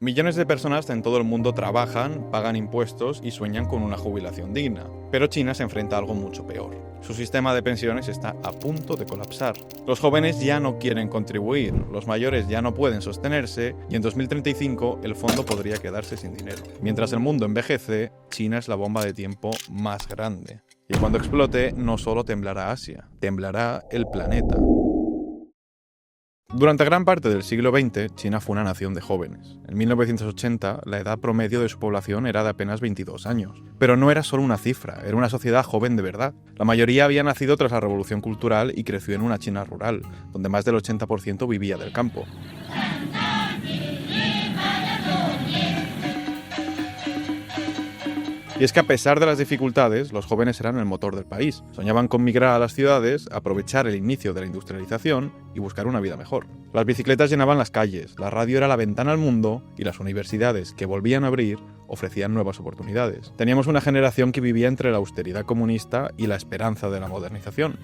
Millones de personas en todo el mundo trabajan, pagan impuestos y sueñan con una jubilación digna. Pero China se enfrenta a algo mucho peor. Su sistema de pensiones está a punto de colapsar. Los jóvenes ya no quieren contribuir, los mayores ya no pueden sostenerse y en 2035 el fondo podría quedarse sin dinero. Mientras el mundo envejece, China es la bomba de tiempo más grande. Y cuando explote, no solo temblará Asia, temblará el planeta. Durante gran parte del siglo XX, China fue una nación de jóvenes. En 1980, la edad promedio de su población era de apenas 22 años. Pero no era solo una cifra, era una sociedad joven de verdad. La mayoría había nacido tras la Revolución Cultural y creció en una China rural, donde más del 80% vivía del campo. Y es que a pesar de las dificultades, los jóvenes eran el motor del país. Soñaban con migrar a las ciudades, aprovechar el inicio de la industrialización y buscar una vida mejor. Las bicicletas llenaban las calles, la radio era la ventana al mundo y las universidades, que volvían a abrir, ofrecían nuevas oportunidades. Teníamos una generación que vivía entre la austeridad comunista y la esperanza de la modernización.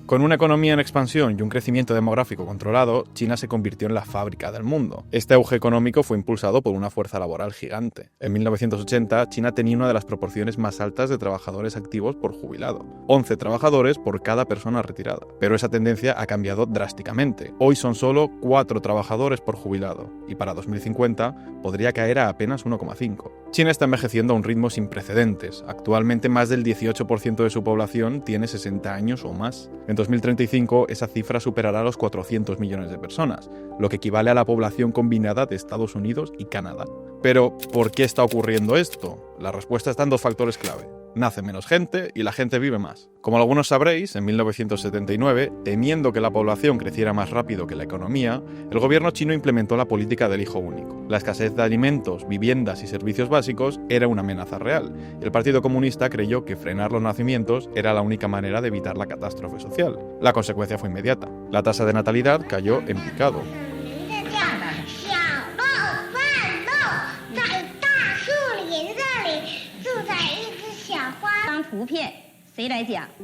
Con una economía en expansión y un crecimiento demográfico controlado, China se convirtió en la fábrica del mundo. Este auge económico fue impulsado por una fuerza laboral gigante. En 1980, China tenía una de las proporciones más altas de trabajadores activos por jubilado, 11 trabajadores por cada persona retirada. Pero esa tendencia ha cambiado drásticamente. Hoy son solo 4 trabajadores por jubilado, y para 2050 podría caer a apenas 1,5. China está envejeciendo a un ritmo sin precedentes. Actualmente más del 18% de su población tiene 60 años o más. En 2035 esa cifra superará los 400 millones de personas, lo que equivale a la población combinada de Estados Unidos y Canadá. Pero, ¿por qué está ocurriendo esto? La respuesta está en 2 factores clave. Nace menos gente y la gente vive más. Como algunos sabréis, en 1979, temiendo que la población creciera más rápido que la economía, el gobierno chino implementó la política del hijo único. La escasez de alimentos, viviendas y servicios básicos era una amenaza real. El Partido Comunista creyó que frenar los nacimientos era la única manera de evitar la catástrofe social. La consecuencia fue inmediata. La tasa de natalidad cayó en picado.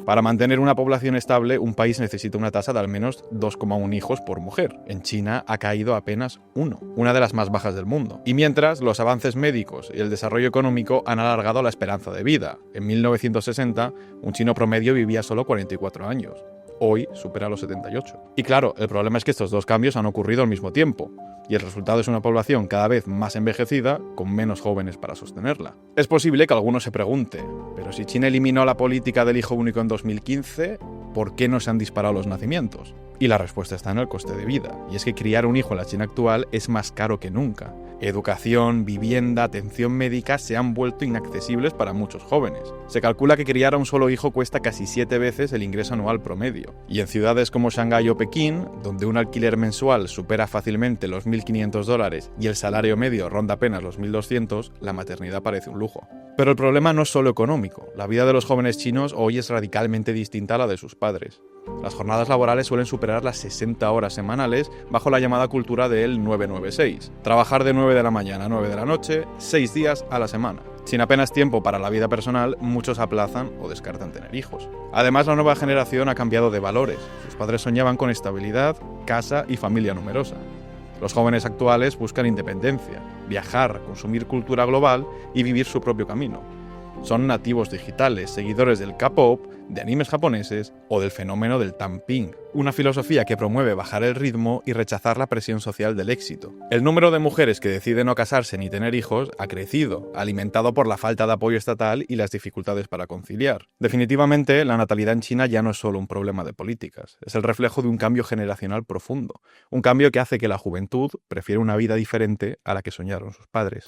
Para mantener una población estable, un país necesita una tasa de al menos 2,1 hijos por mujer. En China ha caído apenas 1, una de las más bajas del mundo. Y mientras, los avances médicos y el desarrollo económico han alargado la esperanza de vida. En 1960, un chino promedio vivía solo 44 años. Hoy supera los 78. Y claro, el problema es que estos 2 cambios han ocurrido al mismo tiempo. Y el resultado es una población cada vez más envejecida, con menos jóvenes para sostenerla. Es posible que alguno se pregunte, pero si China eliminó la política del hijo único en 2015, ¿por qué no se han disparado los nacimientos? Y la respuesta está en el coste de vida. Y es que criar un hijo en la China actual es más caro que nunca. Educación, vivienda, atención médica se han vuelto inaccesibles para muchos jóvenes. Se calcula que criar a un solo hijo cuesta casi 7 veces el ingreso anual promedio. Y en ciudades como Shanghái o Pekín, donde un alquiler mensual supera fácilmente los $1.500 y el salario medio ronda apenas los 1.200, la maternidad parece un lujo. Pero el problema no es solo económico. La vida de los jóvenes chinos hoy es radicalmente distinta a la de sus padres. Las jornadas laborales suelen superar las 60 horas semanales bajo la llamada cultura del 996. Trabajar de 9 de la mañana a 9 de la noche, 6 días a la semana. Sin apenas tiempo para la vida personal, muchos aplazan o descartan tener hijos. Además, la nueva generación ha cambiado de valores. Sus padres soñaban con estabilidad, casa y familia numerosa. Los jóvenes actuales buscan independencia, viajar, consumir cultura global y vivir su propio camino. Son nativos digitales, seguidores del K-pop, de animes japoneses o del fenómeno del tamping, una filosofía que promueve bajar el ritmo y rechazar la presión social del éxito. El número de mujeres que deciden no casarse ni tener hijos ha crecido, alimentado por la falta de apoyo estatal y las dificultades para conciliar. Definitivamente, la natalidad en China ya no es solo un problema de políticas, es el reflejo de un cambio generacional profundo, un cambio que hace que la juventud prefiera una vida diferente a la que soñaron sus padres.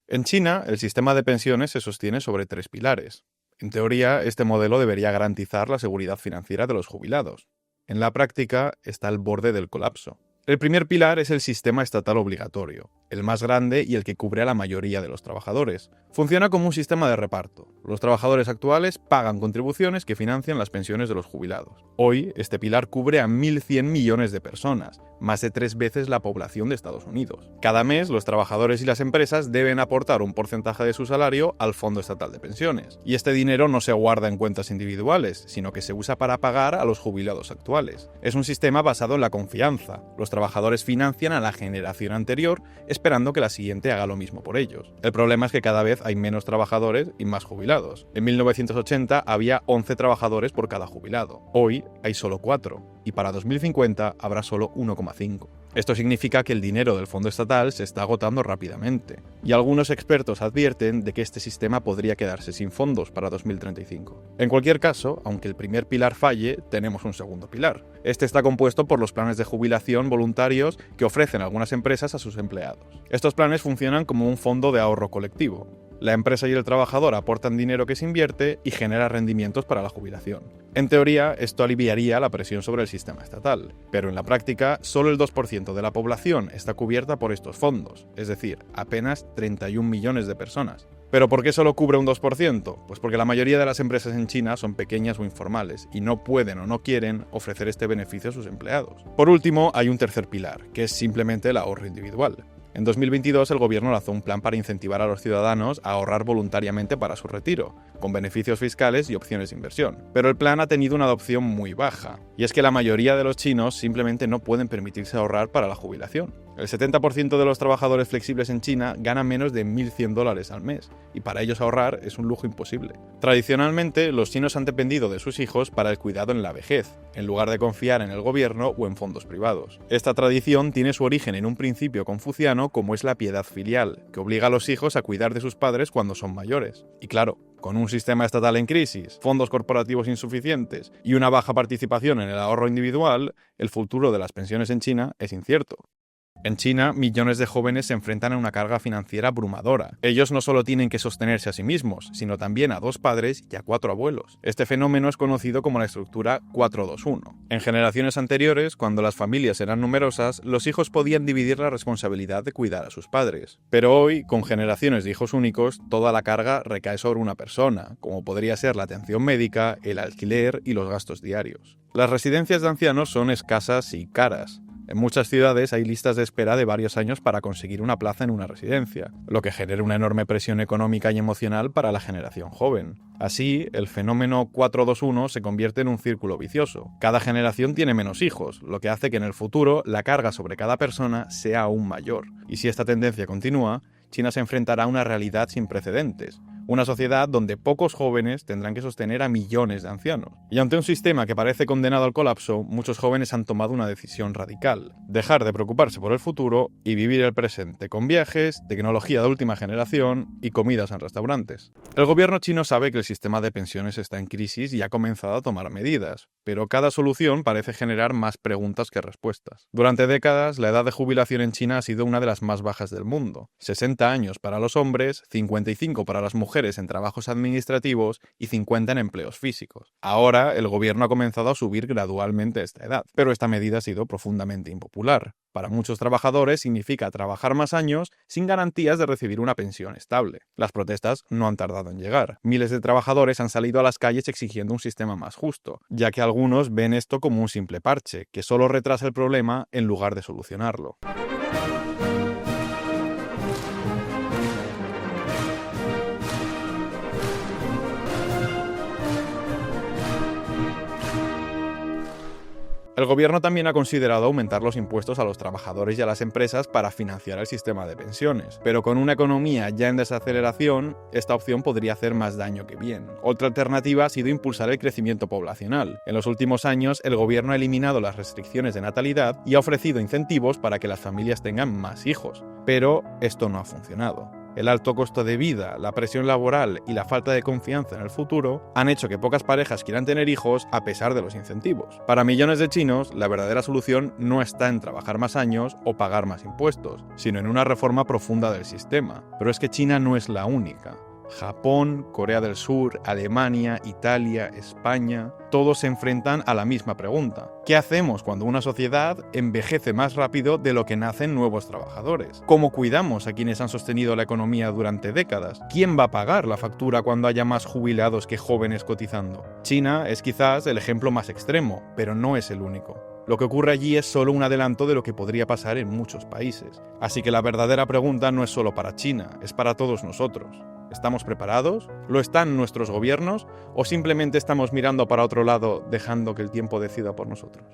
En China, el sistema de pensiones se sostiene sobre 3 pilares. En teoría, este modelo debería garantizar la seguridad financiera de los jubilados. En la práctica, está al borde del colapso. El primer pilar es el sistema estatal obligatorio, el más grande y el que cubre a la mayoría de los trabajadores. Funciona como un sistema de reparto. Los trabajadores actuales pagan contribuciones que financian las pensiones de los jubilados. Hoy, este pilar cubre a 1.100 millones de personas, más de 3 veces la población de Estados Unidos. Cada mes, los trabajadores y las empresas deben aportar un porcentaje de su salario al Fondo Estatal de Pensiones. Y este dinero no se guarda en cuentas individuales, sino que se usa para pagar a los jubilados actuales. Es un sistema basado en la confianza. Los trabajadores financian a la generación anterior, esperando que la siguiente haga lo mismo por ellos. El problema es que cada vez hay menos trabajadores y más jubilados. En 1980 había 11 trabajadores por cada jubilado. Hoy hay solo 4, y para 2050 habrá solo 1,5. Esto significa que el dinero del fondo estatal se está agotando rápidamente, y algunos expertos advierten de que este sistema podría quedarse sin fondos para 2035. En cualquier caso, aunque el primer pilar falle, tenemos un segundo pilar. Este está compuesto por los planes de jubilación voluntarios que ofrecen algunas empresas a sus empleados. Estos planes funcionan como un fondo de ahorro colectivo. La empresa y el trabajador aportan dinero que se invierte y genera rendimientos para la jubilación. En teoría, esto aliviaría la presión sobre el sistema estatal, pero en la práctica, solo el 2% de la población está cubierta por estos fondos, es decir, apenas 31 millones de personas. ¿Pero por qué solo cubre un 2%? Pues porque la mayoría de las empresas en China son pequeñas o informales y no pueden o no quieren ofrecer este beneficio a sus empleados. Por último, hay un tercer pilar, que es simplemente el ahorro individual. En 2022 el gobierno lanzó un plan para incentivar a los ciudadanos a ahorrar voluntariamente para su retiro, con beneficios fiscales y opciones de inversión. Pero el plan ha tenido una adopción muy baja, y es que la mayoría de los chinos simplemente no pueden permitirse ahorrar para la jubilación. El 70% de los trabajadores flexibles en China ganan menos de $1.100 al mes, y para ellos ahorrar es un lujo imposible. Tradicionalmente, los chinos han dependido de sus hijos para el cuidado en la vejez, en lugar de confiar en el gobierno o en fondos privados. Esta tradición tiene su origen en un principio confuciano como es la piedad filial, que obliga a los hijos a cuidar de sus padres cuando son mayores. Y claro, con un sistema estatal en crisis, fondos corporativos insuficientes y una baja participación en el ahorro individual, el futuro de las pensiones en China es incierto. En China, millones de jóvenes se enfrentan a una carga financiera abrumadora. Ellos no solo tienen que sostenerse a sí mismos, sino también a 2 padres y a 4 abuelos. Este fenómeno es conocido como la estructura 4-2-1. En generaciones anteriores, cuando las familias eran numerosas, los hijos podían dividir la responsabilidad de cuidar a sus padres. Pero hoy, con generaciones de hijos únicos, toda la carga recae sobre una persona, como podría ser la atención médica, el alquiler y los gastos diarios. Las residencias de ancianos son escasas y caras. En muchas ciudades hay listas de espera de varios años para conseguir una plaza en una residencia, lo que genera una enorme presión económica y emocional para la generación joven. Así, el fenómeno 4-2-1 se convierte en un círculo vicioso. Cada generación tiene menos hijos, lo que hace que en el futuro la carga sobre cada persona sea aún mayor. Y si esta tendencia continúa, China se enfrentará a una realidad sin precedentes. Una sociedad donde pocos jóvenes tendrán que sostener a millones de ancianos. Y ante un sistema que parece condenado al colapso, muchos jóvenes han tomado una decisión radical: dejar de preocuparse por el futuro y vivir el presente con viajes, tecnología de última generación y comidas en restaurantes. El gobierno chino sabe que el sistema de pensiones está en crisis y ha comenzado a tomar medidas, pero cada solución parece generar más preguntas que respuestas. Durante décadas, la edad de jubilación en China ha sido una de las más bajas del mundo: 60 años para los hombres, 55 para las mujeres en trabajos administrativos y 50 en empleos físicos. Ahora, el gobierno ha comenzado a subir gradualmente esta edad, pero esta medida ha sido profundamente impopular. Para muchos trabajadores significa trabajar más años sin garantías de recibir una pensión estable. Las protestas no han tardado en llegar. Miles de trabajadores han salido a las calles exigiendo un sistema más justo, ya que algunos ven esto como un simple parche, que solo retrasa el problema en lugar de solucionarlo. El gobierno también ha considerado aumentar los impuestos a los trabajadores y a las empresas para financiar el sistema de pensiones, pero con una economía ya en desaceleración, esta opción podría hacer más daño que bien. Otra alternativa ha sido impulsar el crecimiento poblacional. En los últimos años, el gobierno ha eliminado las restricciones de natalidad y ha ofrecido incentivos para que las familias tengan más hijos, pero esto no ha funcionado. El alto costo de vida, la presión laboral y la falta de confianza en el futuro han hecho que pocas parejas quieran tener hijos a pesar de los incentivos. Para millones de chinos, la verdadera solución no está en trabajar más años o pagar más impuestos, sino en una reforma profunda del sistema. Pero es que China no es la única. Japón, Corea del Sur, Alemania, Italia, España, todos se enfrentan a la misma pregunta. ¿Qué hacemos cuando una sociedad envejece más rápido de lo que nacen nuevos trabajadores? ¿Cómo cuidamos a quienes han sostenido la economía durante décadas? ¿Quién va a pagar la factura cuando haya más jubilados que jóvenes cotizando? China es quizás el ejemplo más extremo, pero no es el único. Lo que ocurre allí es solo un adelanto de lo que podría pasar en muchos países. Así que la verdadera pregunta no es solo para China, es para todos nosotros. ¿Estamos preparados? ¿Lo están nuestros gobiernos? ¿O simplemente estamos mirando para otro lado dejando que el tiempo decida por nosotros?